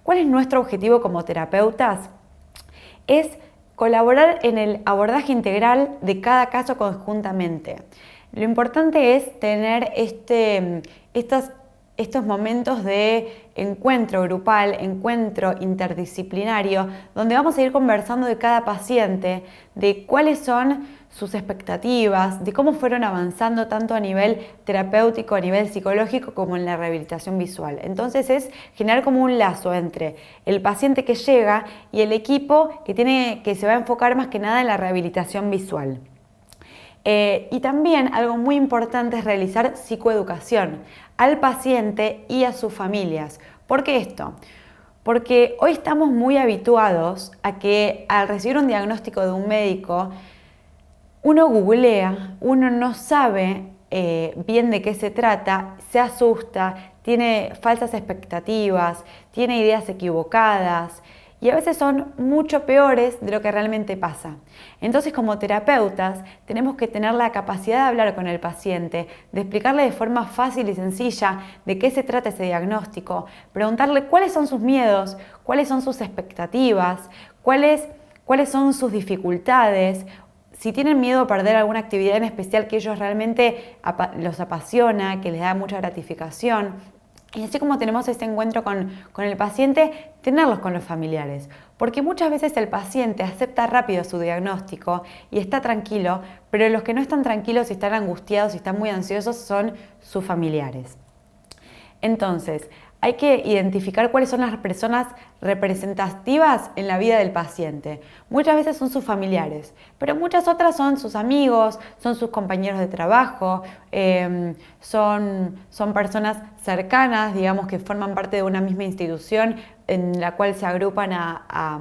¿Cuál es nuestro objetivo como terapeutas? Es colaborar en el abordaje integral de cada caso conjuntamente. Lo importante es tener estos momentos de encuentro grupal, encuentro interdisciplinario, donde vamos a ir conversando de cada paciente, de cuáles son sus expectativas, de cómo fueron avanzando tanto a nivel terapéutico, a nivel psicológico, como en la rehabilitación visual. Entonces es generar como un lazo entre el paciente que llega y el equipo que se va a enfocar más que nada en la rehabilitación visual. Y también algo muy importante es realizar psicoeducación al paciente y a sus familias. ¿Por qué esto? Porque hoy estamos muy habituados a que al recibir un diagnóstico de un médico, uno googlea, uno no sabe bien de qué se trata, se asusta, tiene falsas expectativas, tiene ideas equivocadas y a veces son mucho peores de lo que realmente pasa. Entonces, como terapeutas, tenemos que tener la capacidad de hablar con el paciente, de explicarle de forma fácil y sencilla de qué se trata ese diagnóstico, preguntarle cuáles son sus miedos, cuáles son sus expectativas, cuáles son sus dificultades. Si tienen miedo a perder alguna actividad en especial que ellos realmente los apasiona, que les da mucha gratificación. Y así como tenemos este encuentro con el paciente, tenerlos con los familiares. Porque muchas veces el paciente acepta rápido su diagnóstico y está tranquilo, pero los que no están tranquilos y están angustiados y están muy ansiosos son sus familiares. Entonces, hay que identificar cuáles son las personas representativas en la vida del paciente. Muchas veces son sus familiares, pero muchas otras son sus amigos, son sus compañeros de trabajo, son personas cercanas, digamos, que forman parte de una misma institución en la cual se agrupan a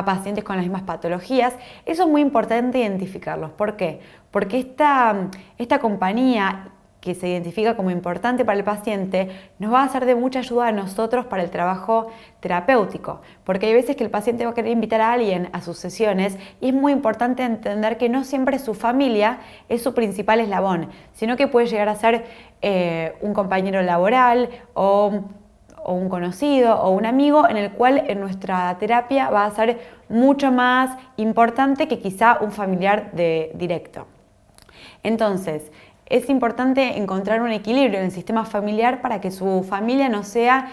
pacientes con las mismas patologías. Eso es muy importante identificarlos. ¿Por qué? Porque esta compañía que se identifica como importante para el paciente, nos va a ser de mucha ayuda a nosotros para el trabajo terapéutico, porque hay veces que el paciente va a querer invitar a alguien a sus sesiones y es muy importante entender que no siempre su familia es su principal eslabón, sino que puede llegar a ser un compañero laboral o un conocido o un amigo en el cual en nuestra terapia va a ser mucho más importante que quizá un familiar directo. Entonces, es importante encontrar un equilibrio en el sistema familiar para que su familia no sea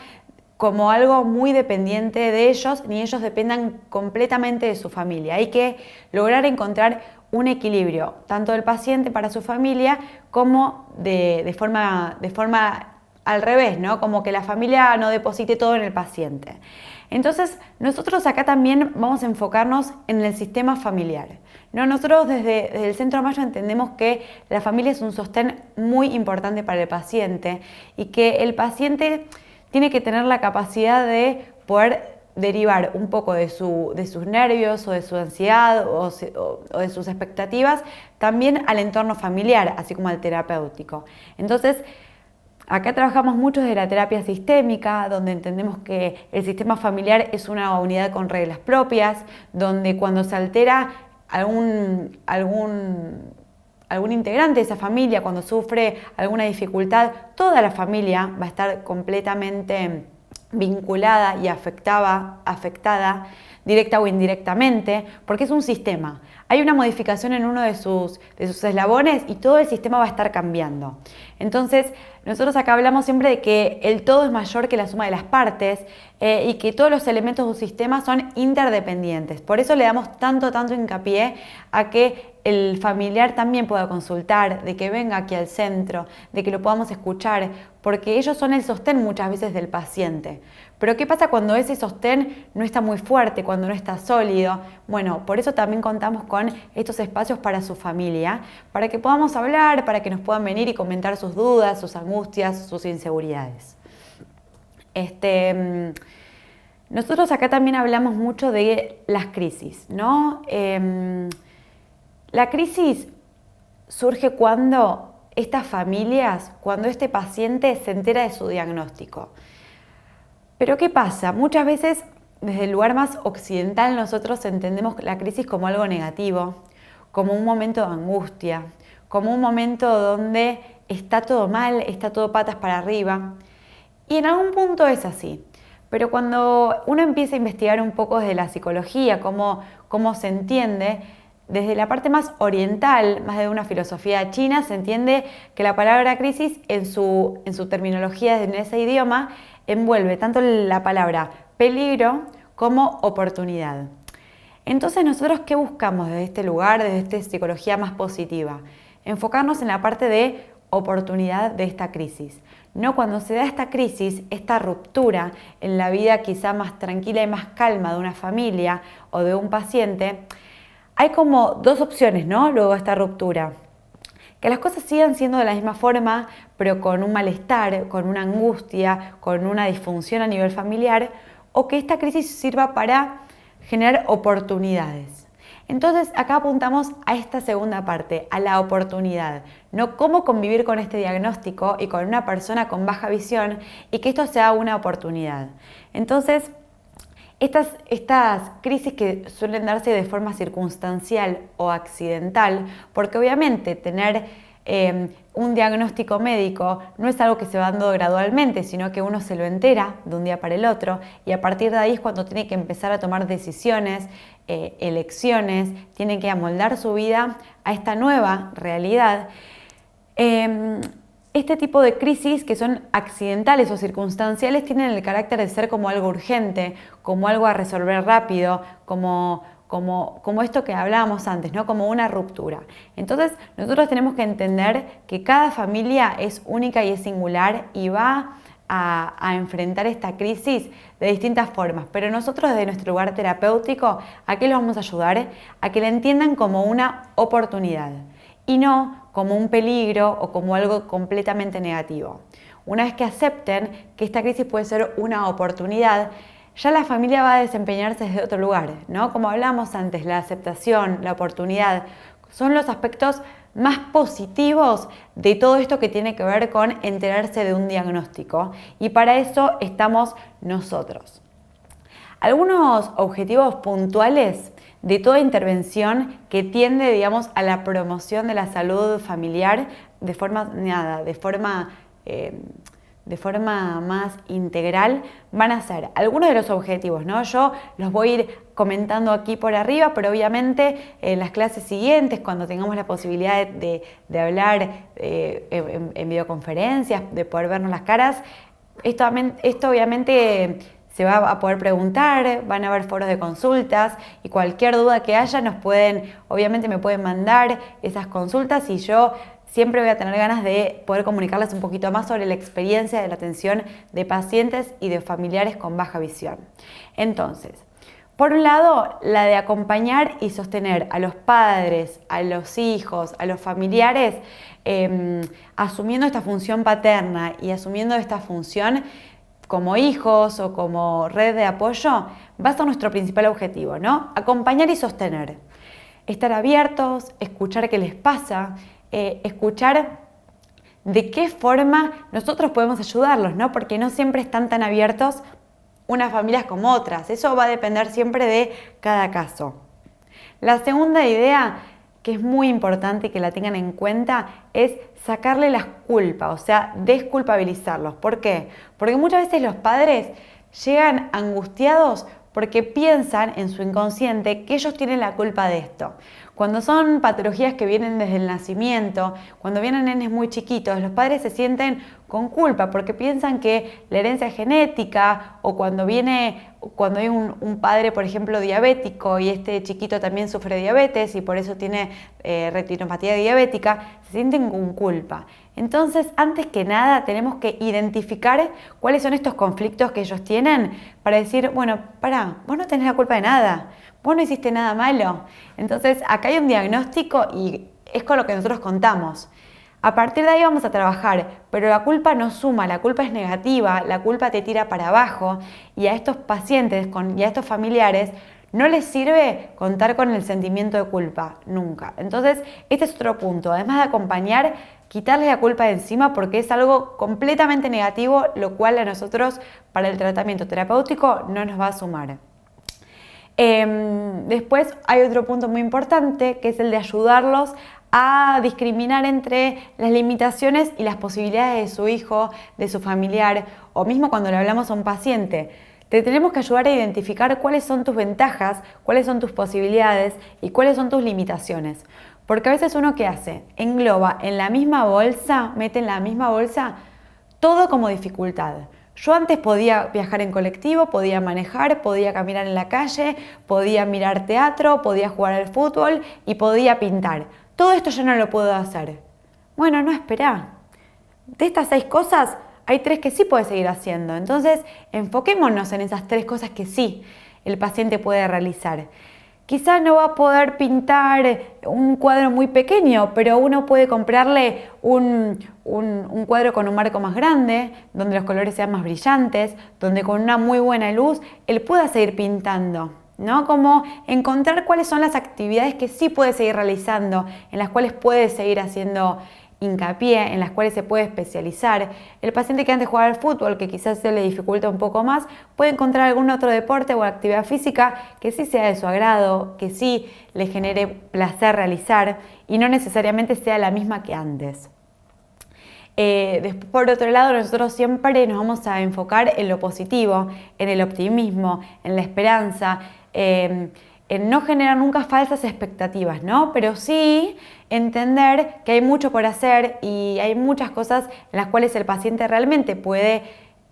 como algo muy dependiente de ellos, ni ellos dependan completamente de su familia. Hay que lograr encontrar un equilibrio, tanto del paciente para su familia, como de forma al revés, ¿no? Como que la familia no deposite todo en el paciente. Entonces, nosotros acá también vamos a enfocarnos en el sistema familiar. ¿No? Nosotros desde el Centro Mayo entendemos que la familia es un sostén muy importante para el paciente y que el paciente tiene que tener la capacidad de poder derivar un poco de sus nervios o de su ansiedad o de sus expectativas también al entorno familiar, así como al terapéutico. Entonces, acá trabajamos mucho desde la terapia sistémica, donde entendemos que el sistema familiar es una unidad con reglas propias, donde cuando se altera algún integrante de esa familia, cuando sufre alguna dificultad, toda la familia va a estar completamente vinculada y afectada directa o indirectamente, porque es un sistema. Hay una modificación en uno de sus eslabones y todo el sistema va a estar cambiando. Entonces, nosotros acá hablamos siempre de que el todo es mayor que la suma de las partes y que todos los elementos de un sistema son interdependientes. Por eso le damos tanto hincapié a que el familiar también pueda consultar, de que venga aquí al centro, de que lo podamos escuchar, porque ellos son el sostén muchas veces del paciente. Pero ¿qué pasa cuando ese sostén no está muy fuerte, cuando no está sólido? Bueno, por eso también contamos con estos espacios para su familia, para que podamos hablar, para que nos puedan venir y comentar sus dudas, sus angustias, sus inseguridades. Nosotros acá también hablamos mucho de las crisis, ¿no? La crisis surge cuando estas familias, cuando este paciente se entera de su diagnóstico. Pero ¿qué pasa? Muchas veces desde el lugar más occidental nosotros entendemos la crisis como algo negativo, como un momento de angustia, como un momento donde está todo mal, está todo patas para arriba. Y en algún punto es así. Pero cuando uno empieza a investigar un poco desde la psicología, cómo se entiende, desde la parte más oriental, más de una filosofía china, se entiende que la palabra crisis en su terminología en ese idioma envuelve tanto la palabra peligro como oportunidad. Entonces, ¿nosotros qué buscamos desde este lugar, desde esta psicología más positiva? Enfocarnos en la parte de oportunidad de esta crisis. No, cuando se da esta crisis, esta ruptura en la vida quizá más tranquila y más calma de una familia o de un paciente, hay como dos opciones, ¿no? Luego de esta ruptura. Que las cosas sigan siendo de la misma forma, pero con un malestar, con una angustia, con una disfunción a nivel familiar, o que esta crisis sirva para generar oportunidades. Entonces, acá apuntamos a esta segunda parte, a la oportunidad, no cómo convivir con este diagnóstico y con una persona con baja visión y que esto sea una oportunidad. Entonces, estas crisis que suelen darse de forma circunstancial o accidental, porque obviamente tener un diagnóstico médico no es algo que se va dando gradualmente, sino que uno se lo entera de un día para el otro y a partir de ahí es cuando tiene que empezar a tomar decisiones, elecciones, tiene que amoldar su vida a esta nueva realidad. Este tipo de crisis que son accidentales o circunstanciales tienen el carácter de ser como algo urgente, como algo a resolver rápido, como esto que hablábamos antes, ¿no? Como una ruptura. Entonces nosotros tenemos que entender que cada familia es única y es singular y va a enfrentar esta crisis de distintas formas, pero nosotros desde nuestro lugar terapéutico, ¿a qué los vamos a ayudar? A que la entiendan como una oportunidad y no como un peligro o como algo completamente negativo. Una vez que acepten que esta crisis puede ser una oportunidad, ya la familia va a desempeñarse desde otro lugar, ¿no? Como hablamos antes, la aceptación, la oportunidad, son los aspectos más positivos de todo esto que tiene que ver con enterarse de un diagnóstico y para eso estamos nosotros. Algunos objetivos puntuales de toda intervención que tiende, digamos, a la promoción de la salud familiar de forma más integral van a ser algunos de los objetivos, ¿no? Yo los voy a ir comentando aquí por arriba, pero obviamente en las clases siguientes, cuando tengamos la posibilidad de hablar en videoconferencias, de poder vernos las caras, esto obviamente se va a poder preguntar, van a haber foros de consultas y cualquier duda que haya obviamente me pueden mandar esas consultas y yo siempre voy a tener ganas de poder comunicarles un poquito más sobre la experiencia de la atención de pacientes y de familiares con baja visión. Entonces, por un lado, la de acompañar y sostener a los padres, a los hijos, a los familiares, asumiendo esta función paterna y asumiendo esta función como hijos o como red de apoyo, va a ser nuestro principal objetivo, ¿no? Acompañar y sostener. Estar abiertos, escuchar qué les pasa, escuchar de qué forma nosotros podemos ayudarlos, ¿no? Porque no siempre están tan abiertos unas familias como otras. Eso va a depender siempre de cada caso. La segunda idea, que es muy importante y que la tengan en cuenta, es sacarle las culpas, o sea, desculpabilizarlos. ¿Por qué? Porque muchas veces los padres llegan angustiados porque piensan en su inconsciente que ellos tienen la culpa de esto. Cuando son patologías que vienen desde el nacimiento, cuando vienen nenes muy chiquitos, los padres se sienten con culpa porque piensan que la herencia es genética o cuando hay un padre, por ejemplo, diabético y este chiquito también sufre diabetes y por eso tiene retinopatía diabética, se sienten con culpa. Entonces, antes que nada, tenemos que identificar cuáles son estos conflictos que ellos tienen para decir, bueno, vos no tenés la culpa de nada, vos no hiciste nada malo. Entonces, acá hay un diagnóstico y es con lo que nosotros contamos. A partir de ahí vamos a trabajar, pero la culpa no suma, la culpa es negativa, la culpa te tira para abajo y a estos pacientes y a estos familiares no les sirve contar con el sentimiento de culpa, nunca. Entonces, este es otro punto. Además de acompañar, quitarles la culpa de encima porque es algo completamente negativo, lo cual a nosotros para el tratamiento terapéutico no nos va a sumar. Después hay otro punto muy importante que es el de ayudarlos a discriminar entre las limitaciones y las posibilidades de su hijo, de su familiar o mismo cuando le hablamos a un paciente. te tenemos que ayudar a identificar cuáles son tus ventajas, cuáles son tus posibilidades y cuáles son tus limitaciones. Porque a veces uno, ¿qué hace? Engloba en la misma bolsa, mete en la misma bolsa todo como dificultad. Yo antes podía viajar en colectivo, podía manejar, podía caminar en la calle, podía mirar teatro, podía jugar al fútbol y podía pintar. Todo esto yo no lo puedo hacer. Bueno, no, espera. De estas 6 cosas, hay 3 que sí puede seguir haciendo. Entonces, enfoquémonos en esas 3 cosas que sí el paciente puede realizar. Quizás no va a poder pintar un cuadro muy pequeño, pero uno puede comprarle un cuadro con un marco más grande, donde los colores sean más brillantes, donde con una muy buena luz él pueda seguir pintando, ¿no? Como encontrar cuáles son las actividades que sí puede seguir realizando, en las cuales puede seguir haciendo hincapié, en las cuales se puede especializar. El paciente que antes jugaba al fútbol, que quizás se le dificulta un poco más, puede encontrar algún otro deporte o actividad física que sí sea de su agrado, que sí le genere placer realizar y no necesariamente sea la misma que antes. Después, por otro lado, nosotros siempre nos vamos a enfocar en lo positivo, en el optimismo, en la esperanza, en no generar nunca falsas expectativas, ¿no? Pero sí entender que hay mucho por hacer y hay muchas cosas en las cuales el paciente realmente puede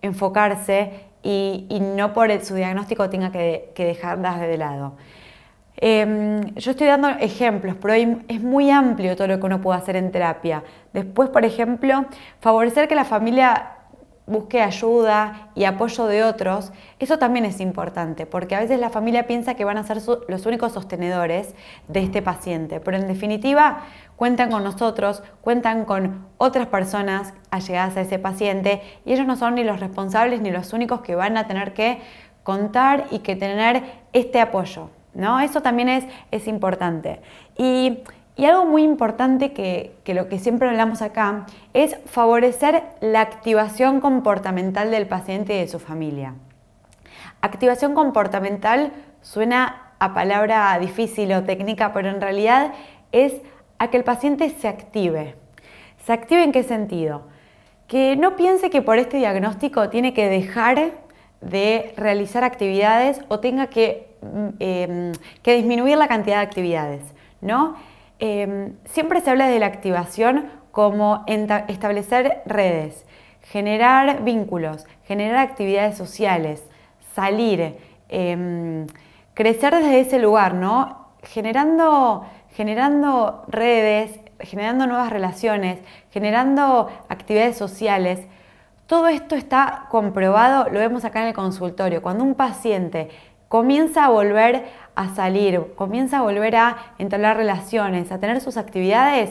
enfocarse y no por su diagnóstico tenga que dejarlas de lado. Yo estoy dando ejemplos, pero es muy amplio todo lo que uno puede hacer en terapia. Después, por ejemplo, favorecer que la familia busque ayuda y apoyo de otros, eso también es importante, porque a veces la familia piensa que van a ser los únicos sostenedores de este paciente, pero en definitiva cuentan con nosotros, cuentan con otras personas allegadas a ese paciente y ellos no son ni los responsables ni los únicos que van a tener que contar y que tener este apoyo, ¿no? Eso también es importante. Y algo muy importante que lo que siempre hablamos acá es favorecer la activación comportamental del paciente y de su familia. Activación comportamental suena a palabra difícil o técnica, pero en realidad es a que el paciente se active. ¿Se active en qué sentido? Que no piense que por este diagnóstico tiene que dejar de realizar actividades o tenga que disminuir la cantidad de actividades, ¿no? Siempre se habla de la activación como establecer redes, generar vínculos, generar actividades sociales, salir, crecer desde ese lugar, ¿no? Generando redes, generando nuevas relaciones, generando actividades sociales. Todo esto está comprobado, lo vemos acá en el consultorio. Cuando un paciente comienza a volver a salir, comienza a volver a entablar relaciones, a tener sus actividades,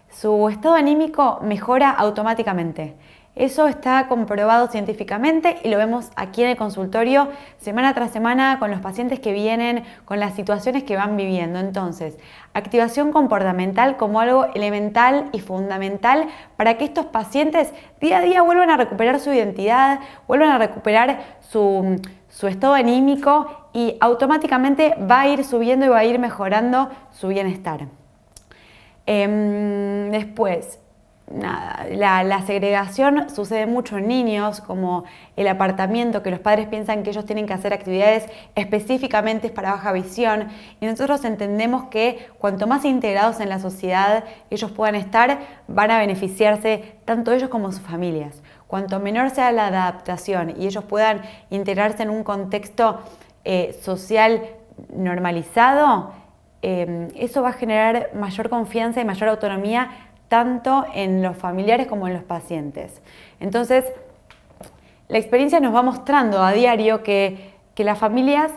su estado anímico mejora automáticamente. Eso está comprobado científicamente y lo vemos aquí en el consultorio semana tras semana con los pacientes que vienen, con las situaciones que van viviendo. Entonces, activación comportamental como algo elemental y fundamental para que estos pacientes día a día vuelvan a recuperar su identidad, vuelvan a recuperar su estado anímico y automáticamente va a ir subiendo y va a ir mejorando su bienestar. Después, la segregación sucede mucho en niños, como el apartamiento, que los padres piensan que ellos tienen que hacer actividades específicamente para baja visión, y nosotros entendemos que cuanto más integrados en la sociedad ellos puedan estar, van a beneficiarse tanto ellos como sus familias. Cuanto menor sea la adaptación y ellos puedan integrarse en un contexto social normalizado, eso va a generar mayor confianza y mayor autonomía tanto en los familiares como en los pacientes. Entonces, la experiencia nos va mostrando a diario que las familias,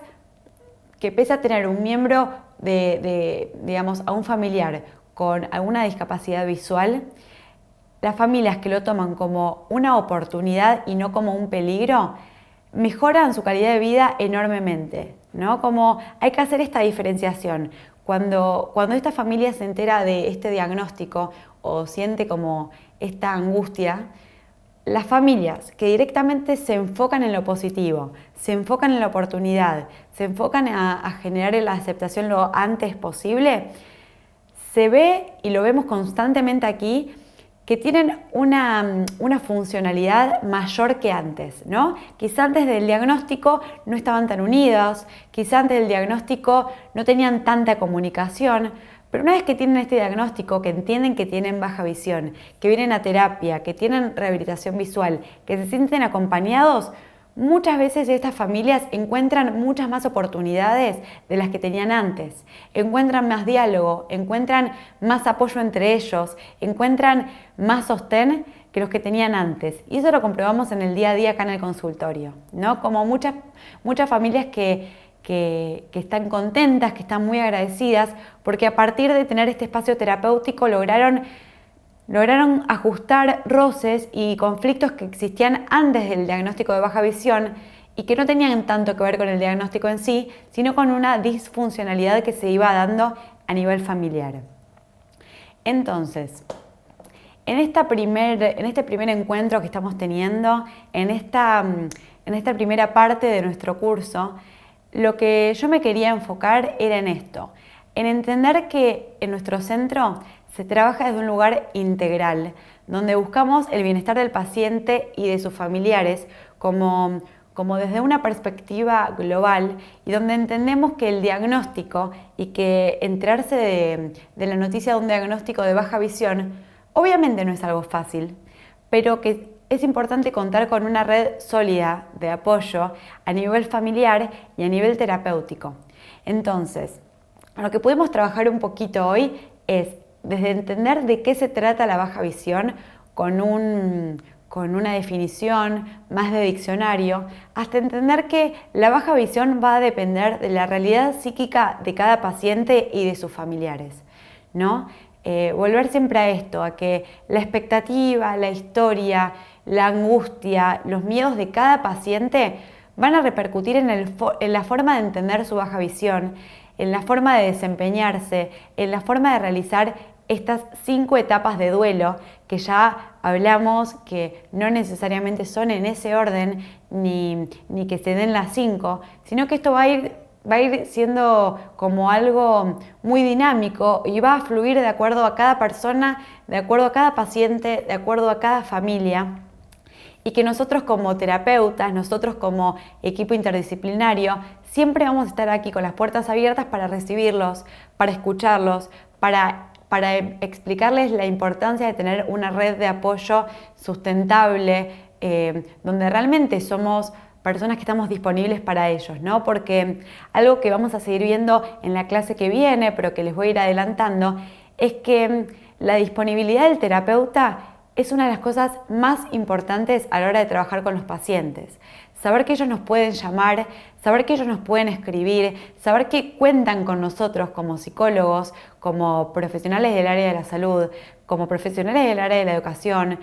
que pese a tener un miembro digamos, a un familiar con alguna discapacidad visual, las familias que lo toman como una oportunidad y no como un peligro, mejoran su calidad de vida enormemente, ¿no? Como hay que hacer esta diferenciación. Cuando esta familia se entera de este diagnóstico o siente como esta angustia, las familias que directamente se enfocan en lo positivo, se enfocan en la oportunidad, se enfocan a generar la aceptación lo antes posible, se ve y lo vemos constantemente aquí que tienen una funcionalidad mayor que antes, ¿no? Quizá antes del diagnóstico no estaban tan unidos, quizá antes del diagnóstico no tenían tanta comunicación, pero una vez que tienen este diagnóstico, que entienden que tienen baja visión, que vienen a terapia, que tienen rehabilitación visual, que se sienten acompañados, muchas veces estas familias encuentran muchas más oportunidades de las que tenían antes, encuentran más diálogo, encuentran más apoyo entre ellos, encuentran más sostén que los que tenían antes. Y eso lo comprobamos en el día a día acá en el consultorio, ¿no? Como muchas familias que están contentas, que están muy agradecidas, porque a partir de tener este espacio terapéutico lograron ajustar roces y conflictos que existían antes del diagnóstico de baja visión y que no tenían tanto que ver con el diagnóstico en sí, sino con una disfuncionalidad que se iba dando a nivel familiar. Entonces, en este primer encuentro que estamos teniendo, en esta primera parte de nuestro curso, lo que yo me quería enfocar era en esto, en entender que en nuestro centro se trabaja desde un lugar integral, donde buscamos el bienestar del paciente y de sus familiares como desde una perspectiva global y donde entendemos que el diagnóstico y que enterarse de la noticia de un diagnóstico de baja visión obviamente no es algo fácil, pero que es importante contar con una red sólida de apoyo a nivel familiar y a nivel terapéutico. Entonces, lo que podemos trabajar un poquito hoy es desde entender de qué se trata la baja visión con una definición más de diccionario, hasta entender que la baja visión va a depender de la realidad psíquica de cada paciente y de sus familiares, ¿no? Volver siempre a esto, a que la expectativa, la historia, la angustia, los miedos de cada paciente van a repercutir en la forma de entender su baja visión, en la forma de desempeñarse, en la forma de realizar estas 5 etapas de duelo que ya hablamos que no necesariamente son en ese orden ni que se den las 5, sino que esto va a ir siendo como algo muy dinámico y va a fluir de acuerdo a cada persona, de acuerdo a cada paciente, de acuerdo a cada familia. Y que nosotros como terapeutas, nosotros como equipo interdisciplinario, siempre vamos a estar aquí con las puertas abiertas para recibirlos, para escucharlos, para explicarles la importancia de tener una red de apoyo sustentable, donde realmente somos personas que estamos disponibles para ellos, ¿no? Porque algo que vamos a seguir viendo en la clase que viene, pero que les voy a ir adelantando, es que la disponibilidad del terapeuta es una de las cosas más importantes a la hora de trabajar con los pacientes. Saber que ellos nos pueden llamar, saber que ellos nos pueden escribir, saber que cuentan con nosotros como psicólogos, como profesionales del área de la salud, como profesionales del área de la educación,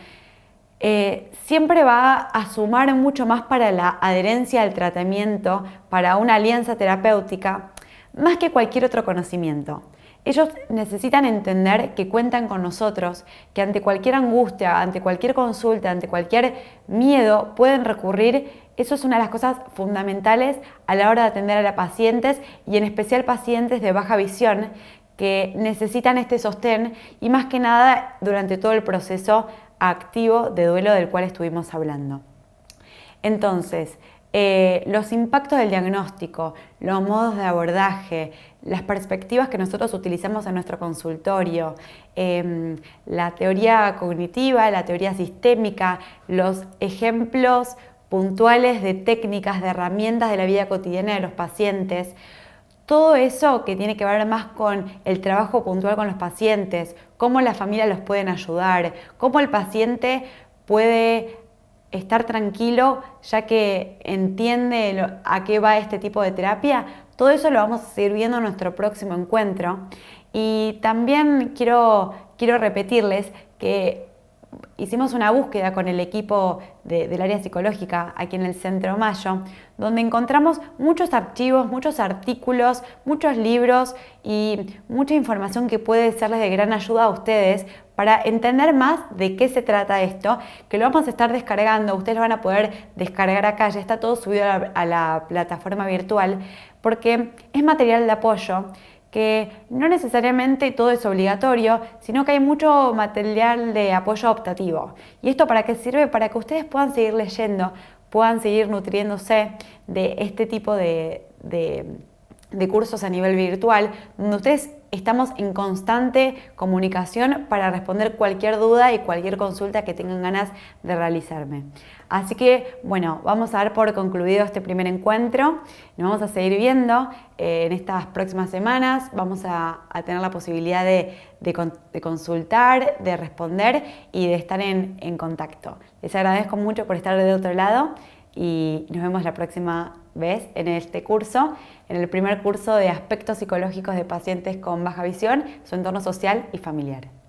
siempre va a sumar mucho más para la adherencia al tratamiento, para una alianza terapéutica, más que cualquier otro conocimiento. Ellos necesitan entender que cuentan con nosotros, que ante cualquier angustia, ante cualquier consulta, ante cualquier miedo pueden recurrir. Eso es una de las cosas fundamentales a la hora de atender a los pacientes y en especial pacientes de baja visión que necesitan este sostén y más que nada durante todo el proceso activo de duelo del cual estuvimos hablando. Entonces, los impactos del diagnóstico, los modos de abordaje, las perspectivas que nosotros utilizamos en nuestro consultorio, la teoría cognitiva, la teoría sistémica, los ejemplos puntuales de técnicas, de herramientas de la vida cotidiana de los pacientes, todo eso que tiene que ver más con el trabajo puntual con los pacientes, cómo la familia los pueden ayudar, cómo el paciente puede estar tranquilo ya que entiende a qué va este tipo de terapia, todo eso lo vamos a seguir viendo en nuestro próximo encuentro. Y también quiero repetirles que hicimos una búsqueda con el equipo del área psicológica aquí en el Centro Mayo, donde encontramos muchos archivos, muchos artículos, muchos libros y mucha información que puede serles de gran ayuda a ustedes para entender más de qué se trata esto, que lo vamos a estar descargando, ustedes lo van a poder descargar acá, ya está todo subido a la plataforma virtual, porque es material de apoyo que no necesariamente todo es obligatorio, sino que hay mucho material de apoyo optativo. ¿Y esto para qué sirve? Para que ustedes puedan seguir leyendo, puedan seguir nutriéndose de este tipo de cursos a nivel virtual, donde ustedes estamos en constante comunicación para responder cualquier duda y cualquier consulta que tengan ganas de realizarme. Así que, bueno, vamos a dar por concluido este primer encuentro. Nos vamos a seguir viendo en estas próximas semanas. Vamos a tener la posibilidad de consultar, de responder y de estar en contacto. Les agradezco mucho por estar de otro lado y nos vemos la próxima vez en este curso, en el primer curso de aspectos psicológicos de pacientes con baja visión, su entorno social y familiar.